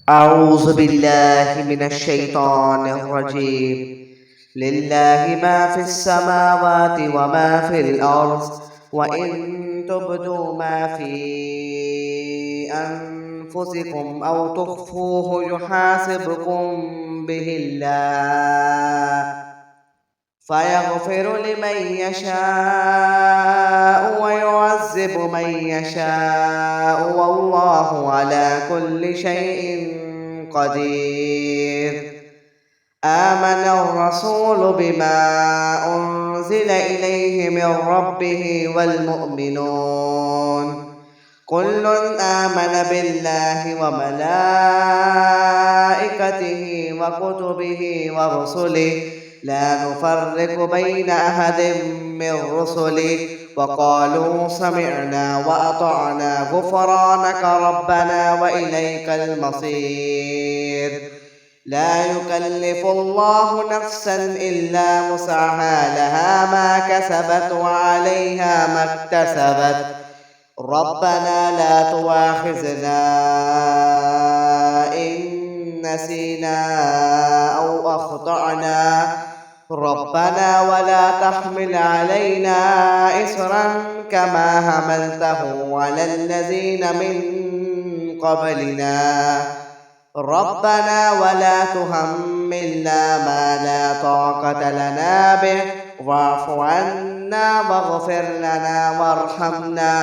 أعوذ بالله من الشيطان الرجيم. لله ما في السماوات وما في الأرض، وإن تبدوا ما في أنفسكم أو تخفوه يحاسبكم به الله، فيغفر لمن يشاء ويعذب من يشاء، والله على كل شيء قدير. آمن الرسول بما أنزل إليه من ربه والمؤمنون كل آمن بالله وملائكته وكتبه ورسله لا نفرق بين أحد من رسله، وقالوا سمعنا وأطعنا غفرانك ربنا وإليك المصير. لا يكلف الله نفسا إلا وسعها، لها ما كسبت وعليها ما اكتسبت. ربنا لا تؤاخذنا إن نسينا أو أخطأنا، ربنا ولا تحمل علينا إصرا كما حملته على الذين من قبلنا، ربنا ولا تحملنا ما لا طاقة لنا به، واعف عنا واغفر لنا وارحمنا،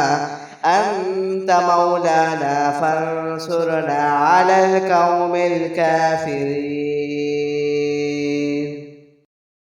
أنت مولانا فانصرنا على القوم الكافرين.